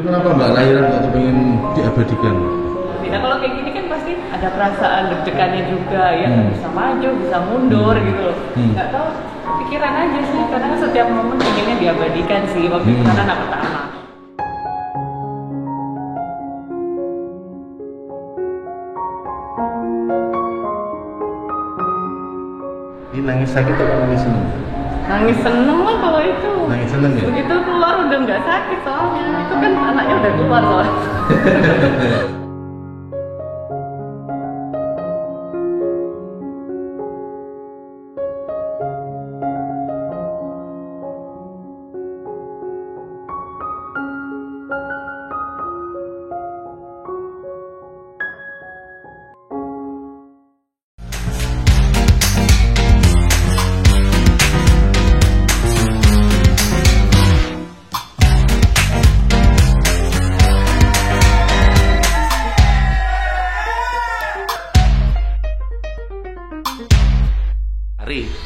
kenapa Mbak lahiran kok pengen diabadikan? Nah kalau kayak gini kan pasti ada perasaan deg-degannya juga ya, bisa maju, bisa mundur gitu loh. Nggak tahu, pikiran aja sih, karena kan setiap momen pengennya diabadikan sih waktu itu kan anak pertama. Ini nangis sakit atau nangis seneng? Nangis seneng lah kalau itu. Nangis seneng ya? Begitu keluar udah nggak sakit soalnya, itu kan anaknya udah keluar soalnya.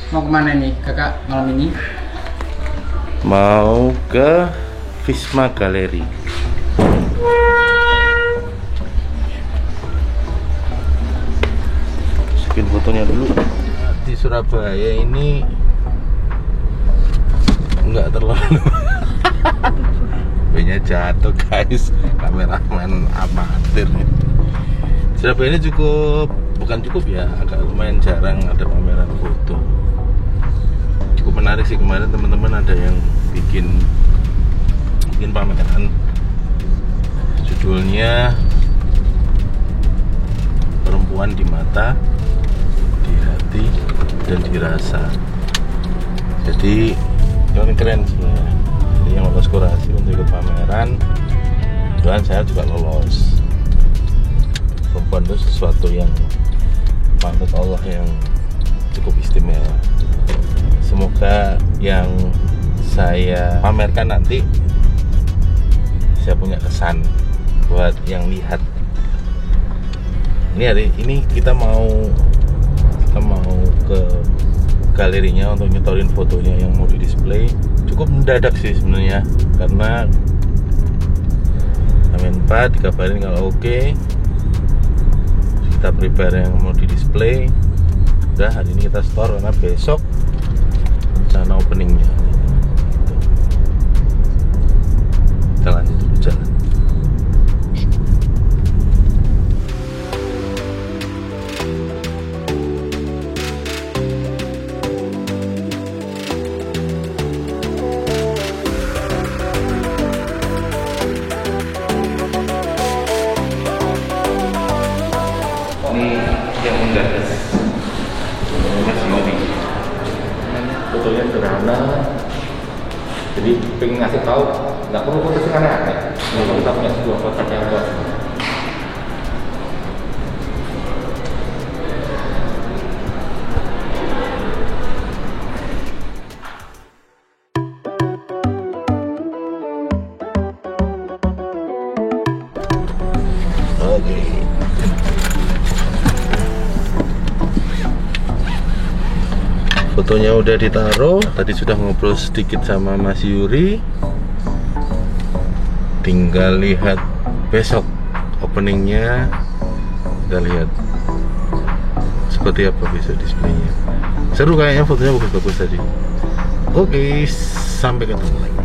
Mau kemana nih kakak malam ini? Mau ke Wisma Gallery. Masukin fotonya dulu. Di Surabaya ini nggak terlalu HP-nya jatuh guys, kameramen amatir. Surabaya ini bukan cukup ya, agak lumayan jarang ada pameran foto. Cukup menarik sih, kemarin teman-teman ada yang bikin pameran, judulnya Perempuan di Mata, di Hati, dan Dirasa. Jadi keren sebenarnya. Jadi yang lolos kurasi untuk ikut pameran, kebetulan saya juga lolos. Perempuan itu sesuatu yang manut Allah yang cukup istimewa. Semoga yang saya pamerkan nanti saya punya kesan buat yang lihat. Ini hari ini kita mau ke galerinya untuk nyetorin fotonya yang mau di display. Cukup mendadak sih sebenarnya, karena Amin 4 dikabarin kalau oke. Kita prepare yang mau di display. Udah, hari ini kita store karena besok rencana openingnya. Kita lanjut dulu jalan. Ini yang menggagas Mas Yuri. Fotonya sederhana, jadi pengen ngasih tahu nggak perlu foto yang aneh-aneh. Kalau kita punya sebuah kotak yang buat fotonya udah ditaruh. Tadi sudah ngobrol sedikit sama Mas Yuri. Tinggal lihat besok openingnya. Kita lihat seperti apa besok displaynya. Seru kayaknya, fotonya bagus-bagus tadi. Oke, sampai ketemu lagi.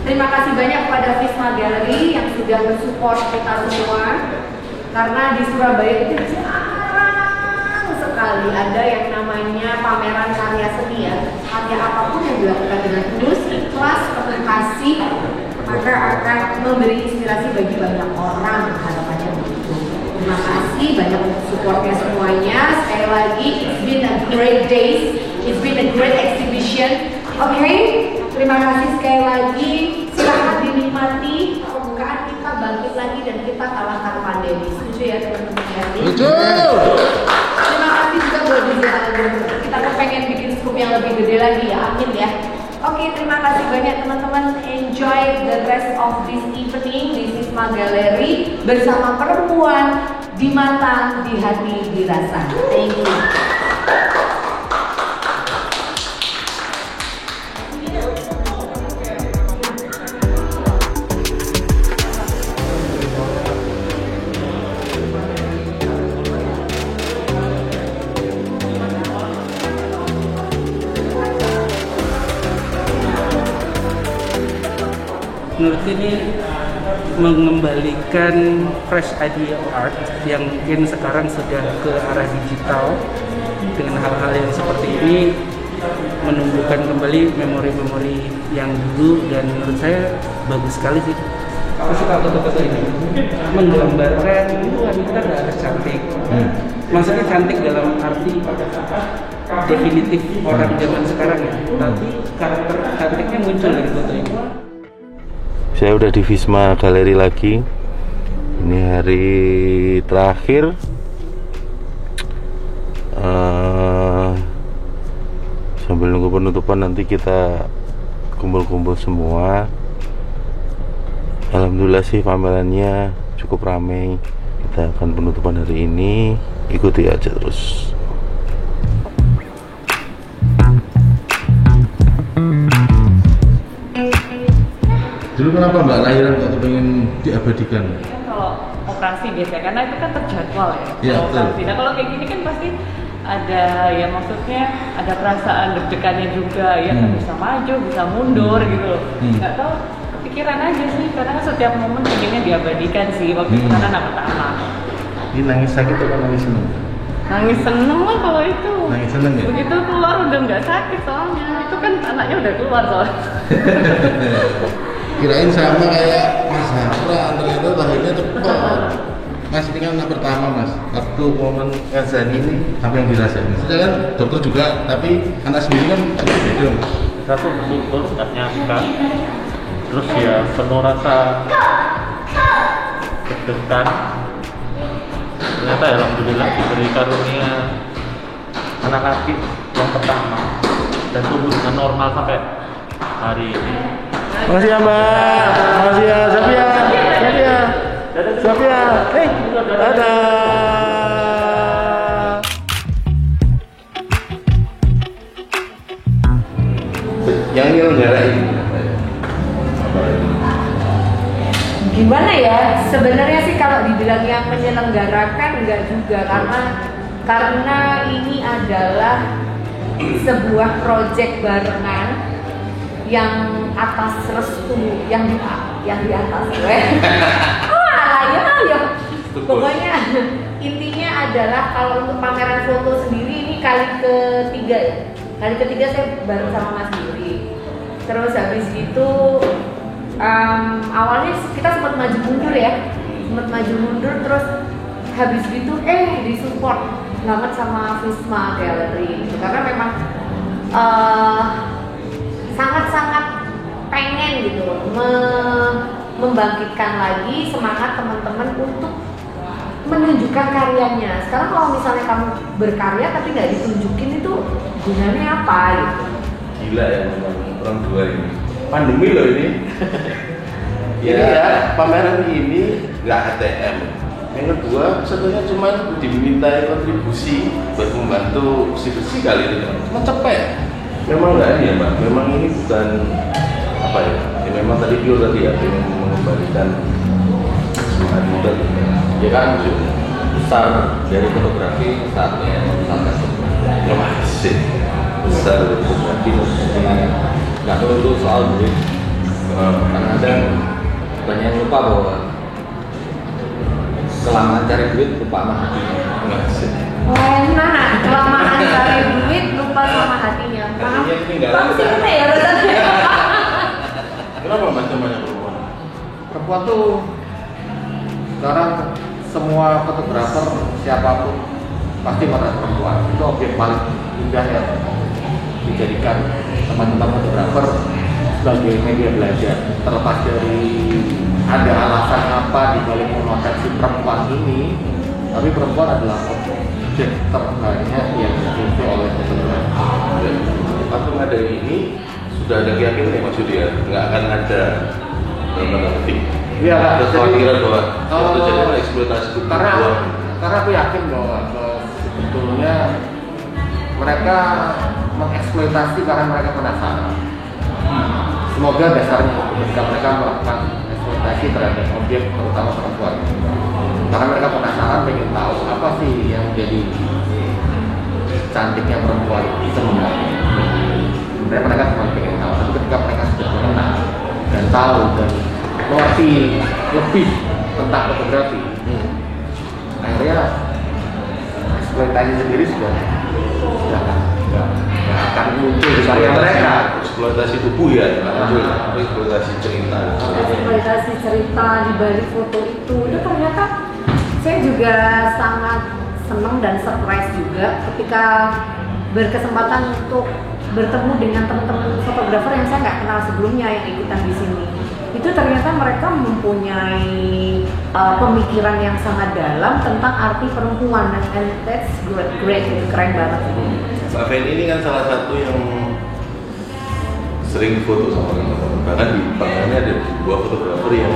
Terima kasih banyak kepada Wisma Gallery yang sudah mensupport kita semua, karena di Surabaya itu jarang sekali ada yang namanya pameran karya seni ya. Karya apapun yang dilakukan dengan tulus, ikhlas, penuh kasih, maka akan memberi inspirasi bagi banyak orang, harapannya begitu. Terima kasih banyak untuk supportnya semuanya. Sekali lagi, it's been a great days, it's been a great exhibition. Oke, terima kasih sekali lagi. Silahkan dinikmati pembukaan kita, bangkit lagi dan kita kalahkan pandemi. Setuju ya teman-teman ya? Setuju. Terima kasih juga buat Diza Album. Kita pengen bikin scoop yang lebih gede lagi ya, amin ya. Oke, terima kasih banyak teman-teman. Enjoy the rest of this evening di Wisma Gallery bersama Perempuan di mata, di hati, dirasa. Thank you. Menurut ini mengembalikan fresh idea art yang mungkin sekarang sudah ke arah digital dengan hal-hal yang seperti ini, menumbuhkan kembali memori-memori yang dulu, dan menurut saya bagus sekali sih. Aku suka foto-foto ini, menggambarkan wanita gak harus cantik. Maksudnya cantik dalam arti definitif orang zaman sekarang ya, tapi karakter cantiknya muncul dari foto ini. Saya udah di Wisma Galeri lagi. Ini hari terakhir. Sambil nunggu penutupan nanti kita kumpul-kumpul semua. Alhamdulillah sih pamerannya cukup ramai. Kita akan penutupan hari ini. Ikuti aja terus. Dulu kenapa Mbak lahiran kok pengen diabadikan? Kan kalau operasi biasanya, karena itu kan terjadwal ya. Iya, Kalau betul. operasi. Nah kalau kayak gini kan pasti ada, ya maksudnya ada perasaan deg-degannya juga, ya kan bisa maju, bisa mundur gitu loh. Nggak tahu, kepikiran aja sih, karena kan setiap momen pengennya diabadikan sih waktu itu kan anak pertama. Ini nangis sakit atau nangis seneng? Nangis seneng lah kalau itu. Nangis seneng ya? Begitu keluar udah nggak sakit soalnya, itu kan anaknya udah keluar soalnya. Kirain sama kayak Mas Hafra, ternyata lahirnya cepat. Mas ini kan anak pertama Mas. Waktu momen Elzani ini apa yang dirasain? Saya kan dokter juga, tapi anak sendiri kan agak beda Mas. Satu betul nggak nyangka, terus ya penuh rasa deg-degan. Ternyata ya, alhamdulillah diberi karunia anak laki yang pertama dan tumbuh dengan normal sampai hari ini. Makasih ya Mbak. Makasih ya Safia. Safia. Dadah. Yang nyelenggarain Gimana ya? Sebenarnya sih kalau dibilang yang menyelenggarakan enggak juga, karena ini adalah sebuah proyek barengan yang atas restu yang di atas ya. Pokoknya intinya adalah kalau untuk pameran foto sendiri ini kali ketiga ya. Kali ketiga saya bareng sama Mas Yuri. Terus habis itu awalnya kita sempat maju mundur ya, terus habis itu disupport banget sama Wisma Galeri karena memang sangat-sangat pengen gitu membangkitkan lagi semangat teman-teman untuk menunjukkan karyanya. Sekarang kalau misalnya kamu berkarya tapi nggak ditunjukin, itu gunanya apa gitu? Gila ya memang orang tua ini. Pandemi loh ini. Ya, pameran ini nggak ATM. Yang kedua, sebetulnya cuma diminta kontribusi buat membantu bersih-bersih kali ini. Cuma cepet. Memang nggak ini ya Mbak. Memang ini bukan apa ya? Ya memang tadi Pio tadi ya, ingin mengembalikan semangat muda. Ya kan, besar dari fotografi saatnya sampai ya masih besar dari fotografi. Nggak perlu soal duit. Kadang-kadang banyak yang lupa bahwa kelamaan cari duit lupa sama hatinya. Enak, kelamaan cari duit lupa sama hatinya. Bang sih ya rasanya. Kenapa macam-macam perempuan? Perempuan tuh sekarang semua fotografer siapapun pasti merasa perempuan. Itu objek paling indah yang dijadikan teman-teman fotografer sebagai media belajar. Terlepas dari ada alasan apa di balik memotret perempuan ini, tapi perempuan adalah objek terbanyak yang difoto oleh fotografer. Waktu ada ini sudah ada keyakinan ya Mas Yudi ya, nggak akan ada dalam tanda petik. Iya, ada kekhawatiran bahwa kalau itu jadi eksploitasi karena perempuan. karena aku yakin bahwa sebetulnya mereka mengeksploitasi karena mereka penasaran. Semoga dasarnya ketika mereka melakukan eksploitasi terhadap objek terutama perempuan, karena mereka penasaran pengen tahu apa sih yang jadi cantiknya perempuan sebenarnya. Sebenarnya mereka cuma pengen tahu, tapi ketika mereka sudah mengenal dan tahu dan mengerti lebih tentang fotografi, akhirnya eksploitasi sendiri sudah akan muncul di karya mereka. Eksploitasi tubuh ya, eksploitasi cerita. Eksploitasi cerita di balik foto itu ternyata saya juga sangat senang dan surprise juga ketika berkesempatan untuk bertemu dengan teman-teman fotografer yang saya nggak kenal sebelumnya yang ikutan di sini. Itu ternyata mereka mempunyai pemikiran yang sangat dalam tentang arti perempuan, dan that's great, itu keren banget. Mbak Feni ini kan salah satu yang sering foto sama teman-teman. Bahkan di bangkanya ada dua fotografer yang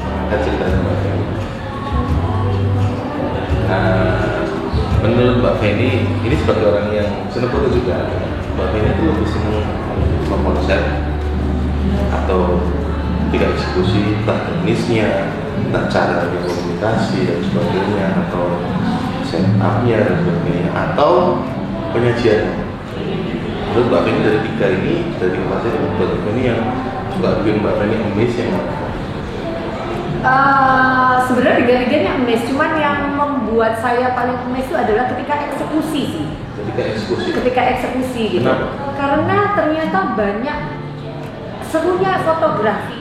mengangkat ceritanya Mbak Feni. Nah, menurut Mbak Feni, ini sebagai orang yang senang foto juga, Mbak Feni itu lebih senang mengkonsep atau tidak eksekusi, entah teknisnya, entah cara berkomunikasi dan sebagainya, atau setupnya dan sebagainya, atau penyajian. Menurut Mbak Feni dari tiga ini, dari keempat ini, Mbak Feni yang suka bikin Mbak Feni amazing. Sebenarnya tiga-tiganya amazing, cuman yang membuat saya paling amazing itu adalah ketika eksekusi sih. Ketika eksekusi gitu. Kenapa? Karena ternyata banyak serunya fotografi.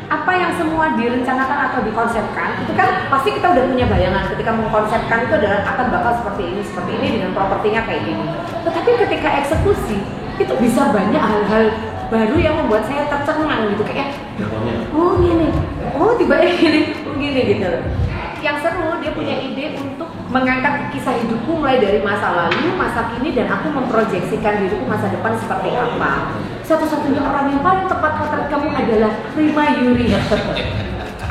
Apa yang semua direncanakan atau dikonsepkan itu kan pasti kita udah punya bayangan ketika mengkonsepkan itu adalah akan bakal seperti ini dengan propertinya kayak gini. Tetapi ketika eksekusi itu bisa banyak hal-hal baru yang membuat saya tercengang gitu, kayak oh gini, oh tiba-tiba gini gitu. Yang seru dia punya ide untuk mengangkat kisah hidupku mulai dari masa lalu, masa kini, dan aku memproyeksikan diriku masa depan seperti apa. Satu-satunya orang yang paling tepat potret kamu adalah Prima Yuri.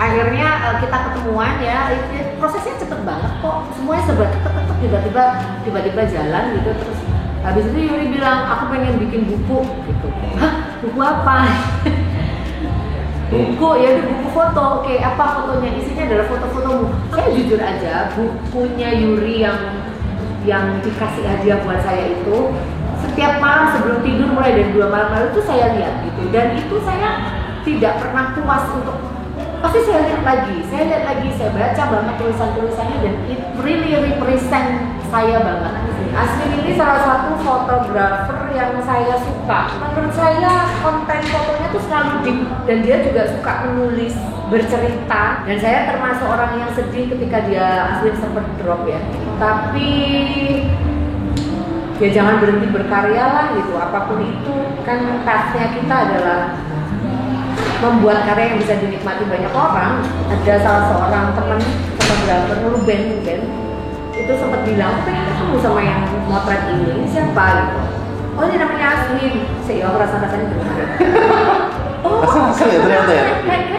Akhirnya kita ketemuan ya, prosesnya cepet banget kok, semuanya serba ketek-ketek, tiba-tiba jalan gitu. Terus habis itu Yuri bilang aku pengen bikin buku gitu. Hah, buku apa? Buku ya, buku foto. Oke, apa fotonya? Isinya adalah foto-fotomu. Saya jujur aja, bukunya Yuri yang dikasih hadiah buat saya itu setiap malam sebelum tidur mulai dari 2 malam lalu itu saya lihat gitu, dan itu saya tidak pernah puas untuk pasti saya lihat lagi, saya baca banget tulisan-tulisannya, dan it really represent saya banget. Asli ini salah satu fotografer yang saya suka. Menurut saya konten fotonya tuh selalu deep, dan dia juga suka menulis, bercerita. Dan saya termasuk orang yang sedih ketika dia Asli sempat drop ya. Tapi ya jangan berhenti berkarya lah gitu. Apapun itu kan pathnya kita adalah membuat karya yang bisa dinikmati banyak orang. Ada salah seorang teman fotografer Ruben itu sempat bilang, pengen ketemu sama yang motret ini siapa gitu. Oh ini namanya Aswin. Saya rasa-rasanya dengar. Oh asal ya ternyata ya.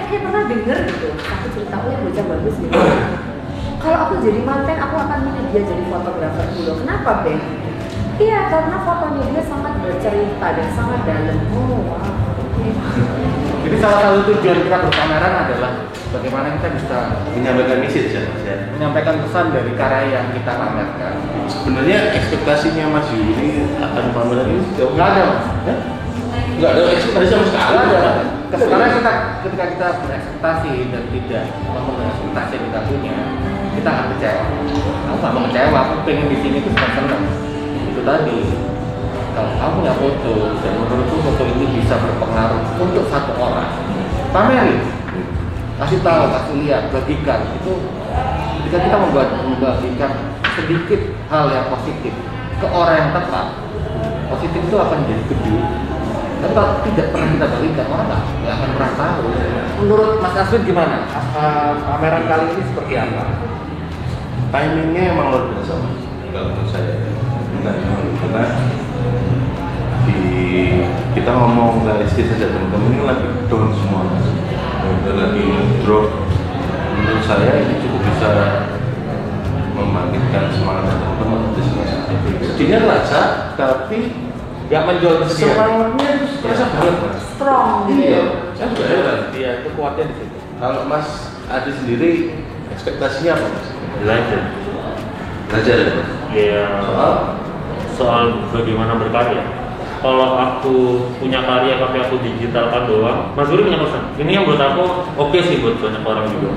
Kayak pernah denger gitu. Aku cerita, oh yang bocah bagus gitu. Kalau aku jadi manten, aku akan milih dia jadi fotografer dulu. Kenapa Ben? Iya karena fotonya dia sangat bercerita dan sangat dalam. Oh wow. Jadi salah satu tujuan kita berpameran adalah bagaimana kita bisa Menyampaikan message ya Mas ya. menyampaikan pesan dari karya yang kita pamerkan. Sebenarnya ekspektasinya Mas Yuri akan pameran ini jauh Nggak ada Mas. Nggak ada ekspektasi sama sekali. Nggak ada. Karena ketika kita berekspektasi dan tidak memenuhi ekspektasi yang kita punya, kita akan kecewa. Aku nggak mau kecewa, aku pengen di sini tuh senang. Itu tadi. Kalau kamu punya foto dan menurutku foto ini bisa berpengaruh untuk satu orang, pamerin, kasih tahu, kasih lihat, bagikan. Itu ketika kita membagikan sedikit hal yang positif ke orang yang tepat, positif itu akan jadi gede. Tapi kalau tidak pernah kita bagikan, orang nggak akan pernah tahu. Menurut Mas Aswin gimana? Pameran kali ini seperti apa? Timingnya emang luar biasa Mas. Kalau menurut saya, karena kita ngomong realistis saja, teman-teman ini lagi down semua Mas. Lagi drop. Menurut saya ini cukup bisa membangkitkan semangat teman-teman di sini. Dia rasa, tapi Gak menjual dia. semangatnya itu terasa banget mas. Strong gitu. Iya, saya juga heran. Iya, itu kuatnya di situ. Kalau Mas Adi sendiri ekspektasinya apa mas? Belajar. Belajar ya mas? Ya, Soal soal bagaimana berkarya. Kalau aku punya karya tapi aku digitalkan doang, Mas Yuri punya pesan. Ini yang buat aku oke sih buat banyak orang juga.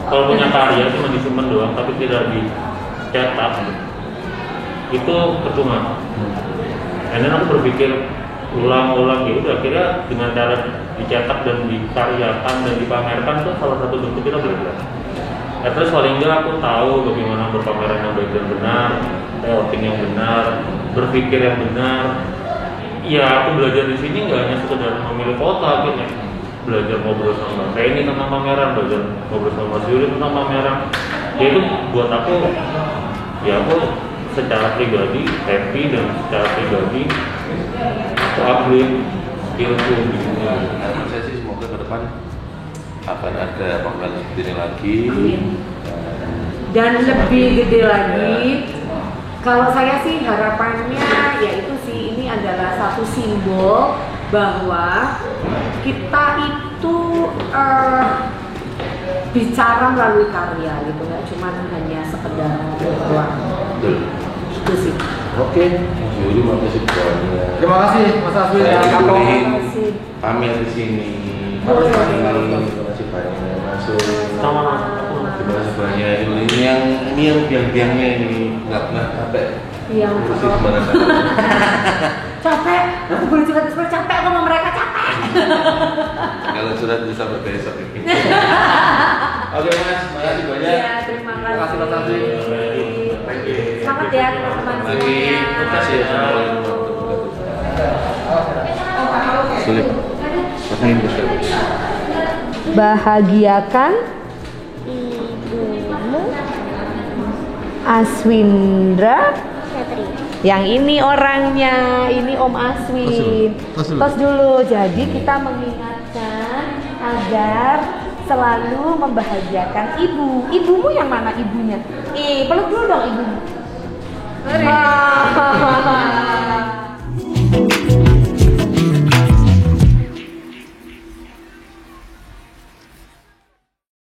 Kalau punya karya cuma disimpan doang tapi tidak dicetak, itu percuma. Dan aku berpikir ulang-ulang gitu, akhirnya dengan cara dicetak dan dikaryakan dan dipamerkan itu salah satu bentuk kita belajar. Terus paling enggak aku tahu bagaimana berpameran yang baik dan benar, layoutting yang benar, berpikir yang benar. Ya aku belajar di sini nggak hanya sekedar memilih foto, akhirnya belajar ngobrol sama Mbak Reni tentang pameran, belajar ngobrol sama Mas Yuri tentang pameran. Ya itu buat aku, ya aku secara pribadi happy dan secara pribadi aku upgrade skillku di sini. harapan saya sih semoga ke depan akan ada pameran seperti ini lagi. Amin. Dan lebih gede lagi, kalau saya sih harapannya yaitu sih ini adalah satu simbol bahwa kita itu bicara melalui karya gitu, nggak cuma hanya sekedar doang. Itu sih. Oke, Mas Yuri makasih banyak. Terima kasih Mas Aswin Saya dan Kak Tom. dibolehin kasih. pamer di sini. Boleh. Terima kasih banyak masuk. Sama Terima kasih banyak. Ini yang biang-biangnya ini nggak pernah capek. Iya. Ngurusin kemana-mana. Capek. Aku boleh curhat sebenarnya capek aku sama mereka capek. Kalau sudah bisa sampai besok ini. Oke Mas, makasih banyak. Iya, terima kasih. Terima kasih, Mas Aswin. Selamat ya teman-teman Lagi, terima kasih ya. semuanya. Sulit. Pasangin bisa. Bahagiakan ibumu Aswindra. Yang ini orangnya, ini Om Aswin. Tos dulu. Jadi kita mengingatkan agar selalu membahagiakan ibu. Ibumu yang mana ibunya? Peluk dulu dong ibumu.